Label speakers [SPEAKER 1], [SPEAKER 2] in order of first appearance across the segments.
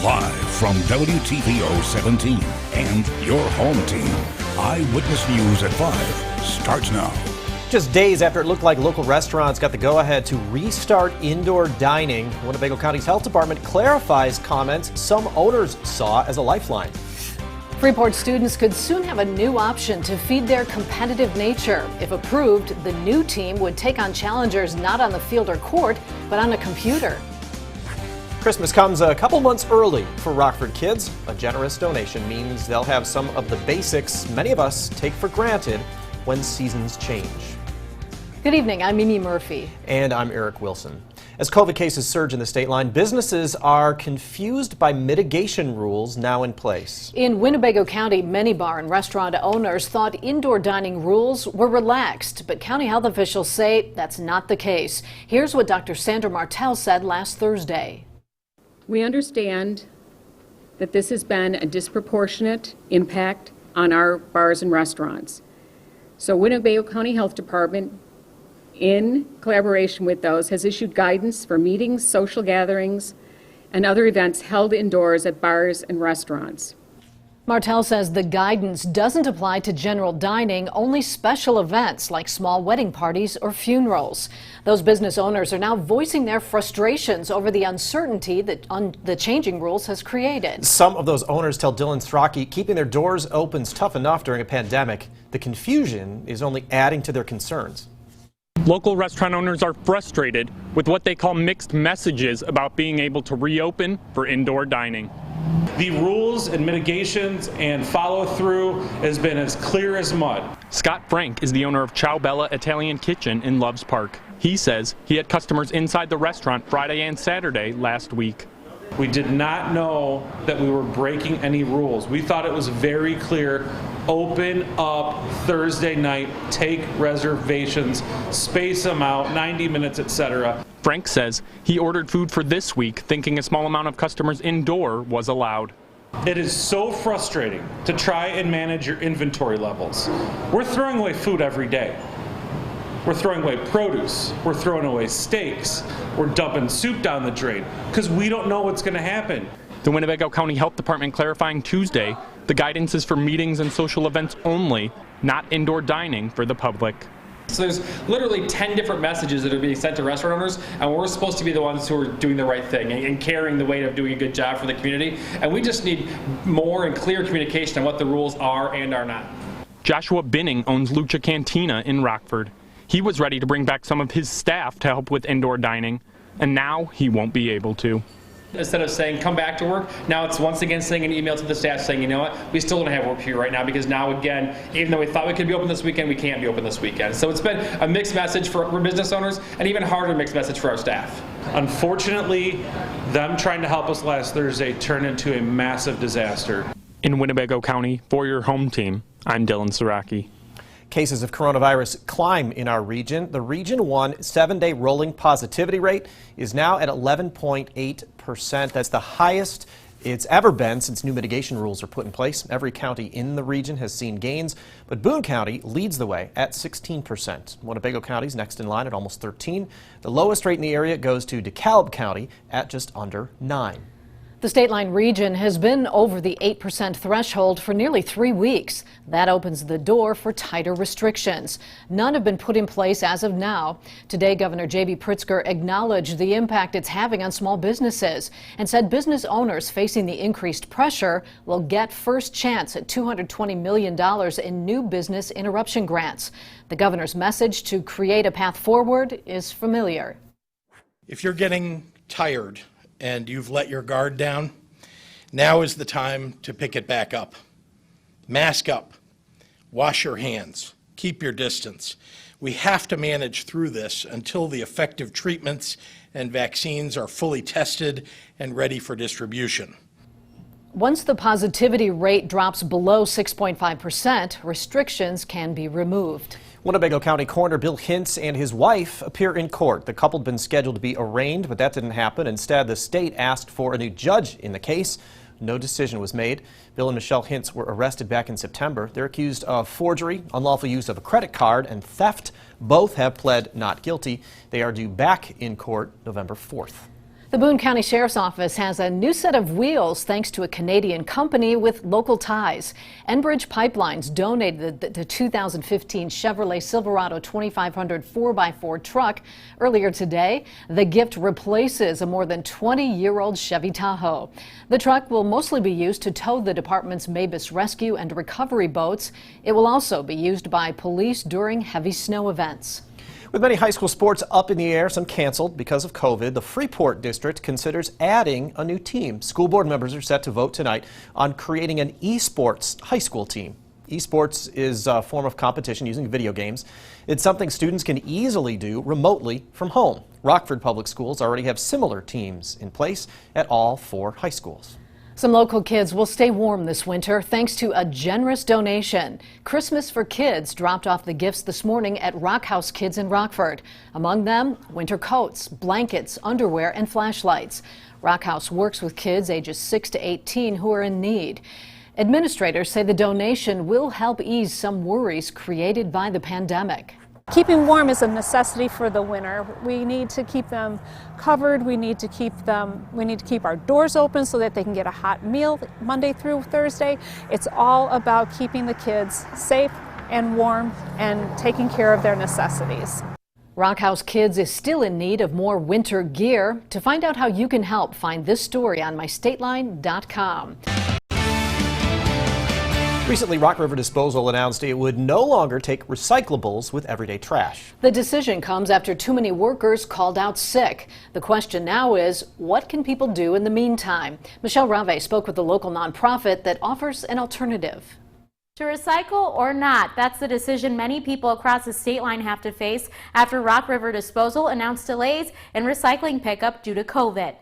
[SPEAKER 1] Live from WTVO 17 and your home team, Eyewitness News at 5 starts now.
[SPEAKER 2] Just days after it looked like local restaurants got the go-ahead to restart indoor dining, Winnebago County's Health Department clarifies comments some owners saw as a lifeline.
[SPEAKER 3] Freeport students could soon have a new option to feed their competitive nature. If approved, the new team would take on challengers not on the field or court, but on a computer.
[SPEAKER 2] Christmas comes a couple months early for Rockford kids. A generous donation means they'll have some of the basics many of us take for granted when seasons change.
[SPEAKER 3] Good evening, I'm Mimi Murphy.
[SPEAKER 2] And I'm Eric Wilson. As COVID cases surge in the state line, businesses are confused by mitigation rules now in place.
[SPEAKER 3] In Winnebago County, many bar and restaurant owners thought indoor dining rules were relaxed, but county health officials say that's not the case. Here's what Dr. Sandra Martell said last Thursday.
[SPEAKER 4] We understand that this has been a disproportionate impact on our bars and restaurants. So Winnebago County Health Department, in collaboration with those, has issued guidance for meetings, social gatherings, and other events held indoors at bars and restaurants.
[SPEAKER 3] Martell says the guidance doesn't apply to general dining, only special events like small wedding parties or funerals. Those business owners are now voicing their frustrations over the uncertainty that the changing rules has created.
[SPEAKER 2] Some of those owners tell Dylan Strachey keeping their doors open is tough enough during a pandemic. The confusion is only adding to their concerns.
[SPEAKER 5] Local restaurant owners are frustrated with what they call mixed messages about being able to reopen for indoor dining.
[SPEAKER 6] The rules and mitigations and follow-through has been as clear as mud.
[SPEAKER 5] Scott Frank is the owner of Ciao Bella Italian Kitchen in Loves Park. He says he had customers inside the restaurant Friday and Saturday last week.
[SPEAKER 6] We did not know that we were breaking any rules. We thought it was very clear. Open up Thursday night, take reservations, space them out, 90 minutes, etc.
[SPEAKER 5] Frank says he ordered food for this week thinking a small amount of customers indoor was allowed.
[SPEAKER 6] It is so frustrating to try and manage your inventory levels. We're throwing away food every day. We're throwing away produce. We're throwing away steaks. We're dumping soup down the drain because we don't know what's going to happen.
[SPEAKER 5] The Winnebago County Health Department clarifying Tuesday the guidance is for meetings and social events only, not indoor dining for the public.
[SPEAKER 7] So there's literally 10 different messages that are being sent to restaurant owners, and we're supposed to be the ones who are doing the right thing and carrying the weight of doing a good job for the community. And we just need more and clear communication on what the rules are and are not.
[SPEAKER 5] Joshua Binning owns Lucha Cantina in Rockford. He was ready to bring back some of his staff to help with indoor dining, and now he won't be able to.
[SPEAKER 7] Instead of saying come back to work, now it's once again sending an email to the staff saying, you know what, we still don't have work here right now because now again, even though we thought we could be open this weekend, we can't be open this weekend. So it's been a mixed message for business owners and even harder mixed message for our staff.
[SPEAKER 6] Unfortunately, them trying to help us last Thursday turned into a massive disaster.
[SPEAKER 5] In Winnebago County, for your home team, I'm Dylan Saraki.
[SPEAKER 2] Cases of coronavirus climb in our region. The Region 1 7-day rolling positivity rate is now at 11.8%. That's the highest it's ever been since new mitigation rules are put in place. Every county in the region has seen gains, but Boone County leads the way at 16%. Winnebago County's next in line at almost 13. The lowest rate in the area goes to DeKalb County at just under 9.
[SPEAKER 3] The state line region has been over the 8% threshold for nearly 3 weeks. That opens the door for tighter restrictions. None have been put in place as of now. Today, Governor J.B. Pritzker acknowledged the impact it's having on small businesses and said business owners facing the increased pressure will get first chance at $220 million in new business interruption grants. The governor's message to create a path forward is familiar.
[SPEAKER 8] If you're getting tired and you've let your guard down, now is the time to pick it back up. Mask up, wash your hands, keep your distance. We have to manage through this until the effective treatments and vaccines are fully tested and ready for distribution.
[SPEAKER 3] Once the positivity rate drops below 6.5%, restrictions can be removed.
[SPEAKER 2] Winnebago County Coroner Bill Hintz and his wife appear in court. The couple had been scheduled to be arraigned, but that didn't happen. Instead, the state asked for a new judge in the case. No decision was made. Bill and Michelle Hintz were arrested back in September. They're accused of forgery, unlawful use of a credit card, and theft. Both have pled not guilty. They are due back in court November 4th.
[SPEAKER 3] The Boone County Sheriff's Office has a new set of wheels thanks to a Canadian company with local ties. Enbridge Pipelines donated the 2015 Chevrolet Silverado 2500 4x4 truck earlier today. The gift replaces a more than 20-year-old Chevy Tahoe. The truck will mostly be used to tow the department's Mavis rescue and recovery boats. It will also be used by police during heavy snow events.
[SPEAKER 2] With many high school sports up in the air, some canceled because of COVID, the Freeport District considers adding a new team. School board members are set to vote tonight on creating an esports high school team. Esports is a form of competition using video games. It's something students can easily do remotely from home. Rockford Public Schools already have similar teams in place at all 4 high schools.
[SPEAKER 3] Some local kids will stay warm this winter thanks to a generous donation. Christmas for Kids dropped off the gifts this morning at Rock House Kids in Rockford. Among them, winter coats, blankets, underwear, and flashlights. Rock House works with kids ages 6 to 18 who are in need. Administrators say the donation will help ease some worries created by the pandemic.
[SPEAKER 9] Keeping warm is a necessity for the winter. We need to keep them covered. We need to keep our doors open so that they can get a hot meal Monday through Thursday. It's all about keeping the kids safe and warm and taking care of their necessities.
[SPEAKER 3] Rock House Kids is still in need of more winter gear. To find out how you can help, find this story on mystateline.com.
[SPEAKER 2] Recently, Rock River Disposal announced it would no longer take recyclables with everyday trash.
[SPEAKER 3] The decision comes after too many workers called out sick. The question now is, what can people do in the meantime? Michelle Rave spoke with a local nonprofit that offers an alternative.
[SPEAKER 10] To recycle or not, that's the decision many people across the state line have to face after Rock River Disposal announced delays in recycling pickup due to COVID.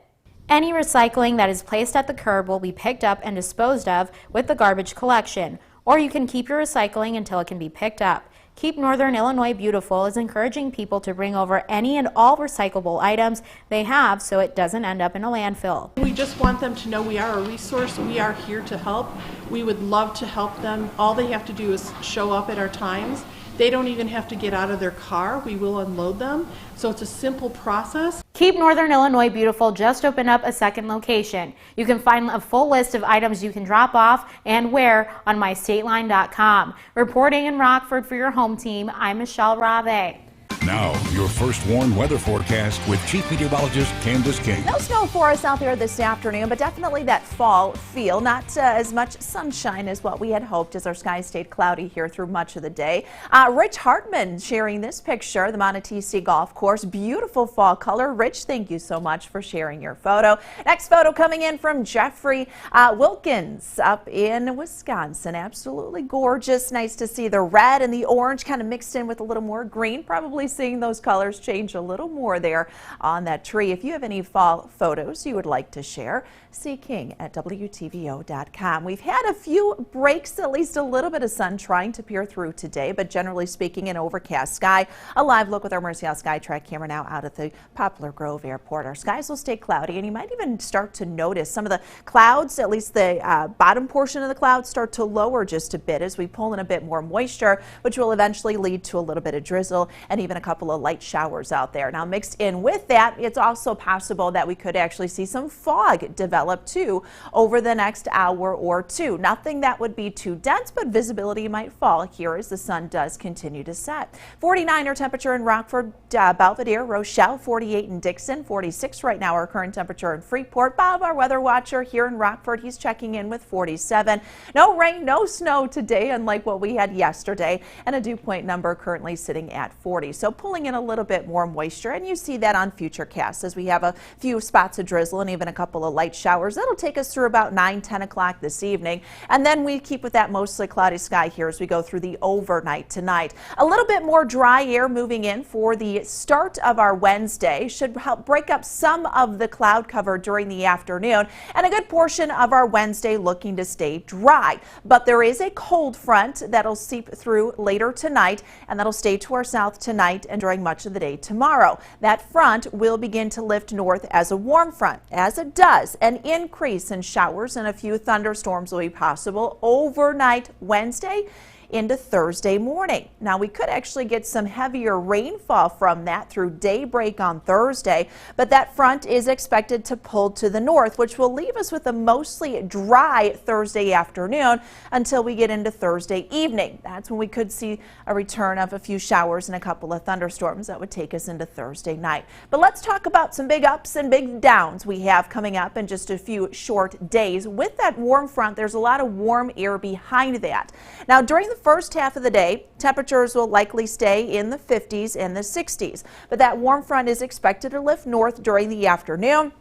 [SPEAKER 10] Any recycling that is placed at the curb will be picked up and disposed of with the garbage collection, or you can keep your recycling until it can be picked up. Keep Northern Illinois Beautiful is encouraging people to bring over any and all recyclable items they have so it doesn't end up in a landfill.
[SPEAKER 11] We just want them to know we are a resource. We are here to help. We would love to help them. All they have to do is show up at our times. They don't even have to get out of their car. We will unload them. So it's a simple process.
[SPEAKER 10] Keep Northern Illinois Beautiful just opened up a second location. You can find a full list of items you can drop off and where on mystateline.com. Reporting in Rockford for your home team, I'm Michelle Rave.
[SPEAKER 1] Now, your first warned weather forecast with Chief Meteorologist Candace King.
[SPEAKER 12] No snow for us out there this afternoon, but definitely that fall feel. Not as much sunshine as what we had hoped as our skies stayed cloudy here through much of the day. Rich Hartman sharing this picture, the Montecito Golf Course. Beautiful fall color. Rich, thank you so much for sharing your photo. Next photo coming in from Jeffrey Wilkins up in Wisconsin. Absolutely gorgeous. Nice to see the red and the orange kind of mixed in with a little more green. Probably seeing those colors change a little more there on that tree. If you have any fall photos you would like to share, see King at WTVO.com. We've had a few breaks, at least a little bit of sun trying to peer through today, but generally speaking, an overcast sky. A live look with our Mercy House Skytrack camera now out at the Poplar Grove Airport. Our skies will stay cloudy, and you might even start to notice some of the clouds, at least the bottom portion of the clouds, start to lower just a bit as we pull in a bit more moisture, which will eventually lead to a little bit of drizzle and even a couple of light showers out there. Now, mixed in with that, it's also possible that we could actually see some fog develop too over the next hour or two. Nothing that would be too dense, but visibility might fall here as the sun does continue to set. 49 our temperature in Rockford, Belvedere, Rochelle, 48 in Dixon, 46 right now our current temperature in Freeport. Bob, our weather watcher here in Rockford, he's checking in with 47. No rain, no snow today, unlike what we had yesterday, and a dew point number currently sitting at 40. So pulling in a little bit more moisture, and you see that on future casts as we have a few spots of drizzle and even a couple of light showers. That'll take us through about 9-10 o'clock this evening, and then we keep with that mostly cloudy sky here as we go through the overnight tonight. A little bit more dry air moving in for the start of our Wednesday should help break up some of the cloud cover during the afternoon, and a good portion of our Wednesday looking to stay dry. But there is a cold front that'll seep through later tonight, and that'll stay to our south tonight and during much of the day tomorrow. That front will begin to lift north as a warm front. As it does, an increase in showers and a few thunderstorms will be possible overnight Wednesday into Thursday morning. Now, we could actually get some heavier rainfall from that through daybreak on Thursday, but that front is expected to pull to the north, which will leave us with a mostly dry Thursday afternoon until we get into Thursday evening. That's when we could see a return of a few showers and a couple of thunderstorms that would take us into Thursday night. But let's talk about some big ups and big downs we have coming up in just a few short days. With that warm front, there's a lot of warm air behind that. Now, during the first half of the day, temperatures will likely stay in the 50s and the 60s, but that warm front is expected to lift north during the afternoon,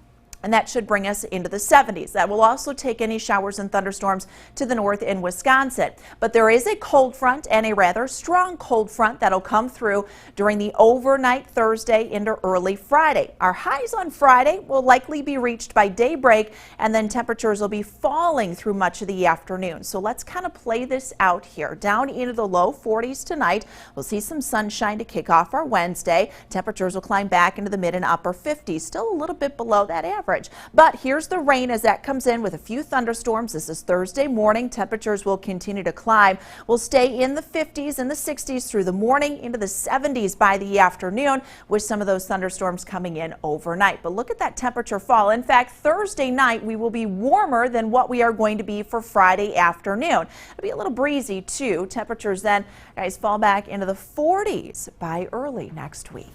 [SPEAKER 12] and that should bring us into the 70s. That will also take any showers and thunderstorms to the north in Wisconsin. But there is a cold front and a rather strong cold front that'll come through during the overnight Thursday into early Friday. Our highs on Friday will likely be reached by daybreak, and then temperatures will be falling through much of the afternoon. So let's kind of play this out here. Down into the low 40s tonight. We'll see some sunshine to kick off our Wednesday. Temperatures will climb back into the mid and upper 50s, still a little bit below that average. But here's the rain as that comes in with a few thunderstorms. This is Thursday morning. Temperatures will continue to climb. We'll stay in the 50s and the 60s through the morning, into the 70s by the afternoon, with some of those thunderstorms coming in overnight. But look at that temperature fall. In fact, Thursday night we will be warmer than what we are going to be for Friday afternoon. It'll be a little breezy too. Temperatures then, guys, fall back into the 40s by early next week.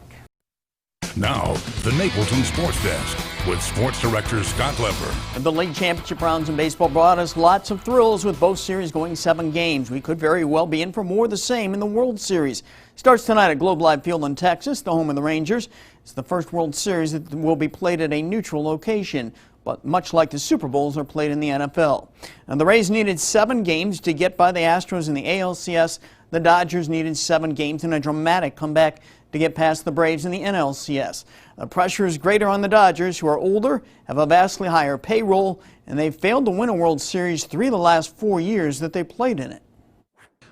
[SPEAKER 1] Now, the Napleton Sports Desk with Sports Director Scott Lepper.
[SPEAKER 13] The league championship rounds in baseball brought us lots of thrills with both series going 7 games. We could very well be in for more of the same in the World Series. Starts tonight at Globe Life Field in Texas, the home of the Rangers. It's the first World Series that will be played at a neutral location, but much like the Super Bowls are played in the NFL. And the Rays needed 7 games to get by the Astros in the ALCS. The Dodgers needed 7 games in a dramatic comeback to get past the Braves in the NLCS. The pressure is greater on the Dodgers, who are older, have a vastly higher payroll, and they've failed to win a World Series 3 of the last 4 years that they played in it.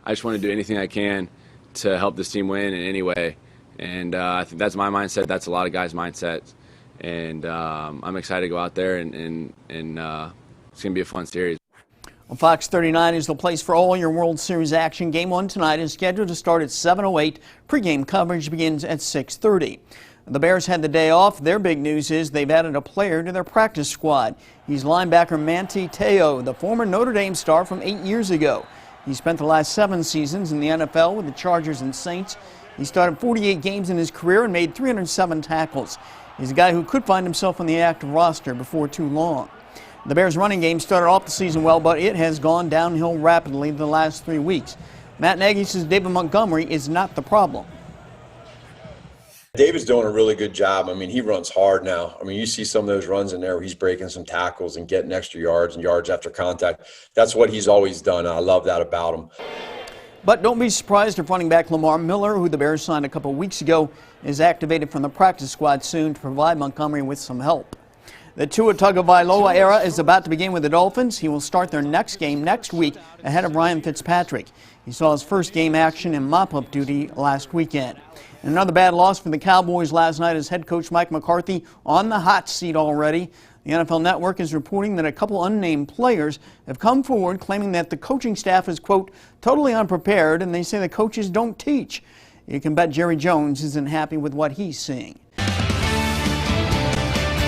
[SPEAKER 14] I just want to do anything I can to help this team win in any way, and I think that's my mindset. That's a lot of guys' mindsets, and I'm excited to go out there, and it's going to be a fun series.
[SPEAKER 13] Well, Fox 39 is the place for all your World Series action. Game 1 tonight is scheduled to start at 7:08. Pre-game coverage begins at 6:30. The Bears had the day off. Their big news is they've added a player to their practice squad. He's linebacker Manti Te'o, the former Notre Dame star from 8 years ago. He spent the last 7 seasons in the NFL with the Chargers and Saints. He started 48 games in his career and made 307 tackles. He's a guy who could find himself on the active roster before too long. The Bears' running game started off the season well, but it has gone downhill rapidly the last 3 weeks. Matt Nagy says David Montgomery is not the problem.
[SPEAKER 15] David's doing a really good job. I mean, he runs hard now. I mean, you see some of those runs in there where he's breaking some tackles and getting extra yards and yards after contact. That's what he's always done. I love that about him.
[SPEAKER 13] But don't be surprised if running back Lamar Miller, who the Bears signed a couple weeks ago, is activated from the practice squad soon to provide Montgomery with some help. The Tua Tagovailoa era is about to begin with the Dolphins. He will start their next game next week ahead of Ryan Fitzpatrick. He saw his first game action in mop-up duty last weekend. And another bad loss for the Cowboys last night is head coach Mike McCarthy on the hot seat already. The NFL Network is reporting that a couple unnamed players have come forward claiming that the coaching staff is, quote, totally unprepared, and they say the coaches don't teach. You can bet Jerry Jones isn't happy with what he's seeing.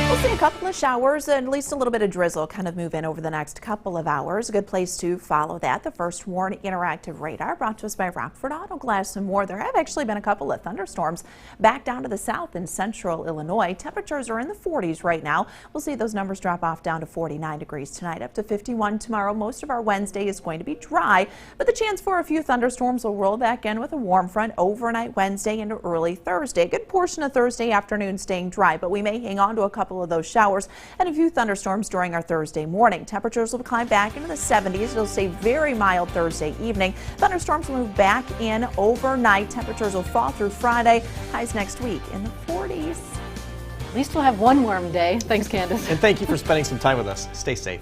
[SPEAKER 12] We'll see a couple of showers and at least a little bit of drizzle kind of move in over the next couple of hours. A good place to follow that. The First Warn Interactive Radar brought to us by Rockford Auto Glass and more. There have actually been a couple of thunderstorms back down to the south in central Illinois. Temperatures are in the 40s right now. We'll see those numbers drop off down to 49 degrees tonight, up to 51 tomorrow. Most of our Wednesday is going to be dry, but the chance for a few thunderstorms will roll back in with a warm front overnight Wednesday into early Thursday. A good portion of Thursday afternoon staying dry, but we may hang on to a couple of those showers and a few thunderstorms during our Thursday morning. Temperatures will climb back into the 70s. It'll stay very mild Thursday evening. Thunderstorms will move back in overnight. Temperatures will fall through Friday. Highs next week in the 40s.
[SPEAKER 3] At least we'll have one warm day. Thanks, Candace.
[SPEAKER 2] And thank you for spending some time with us. Stay safe.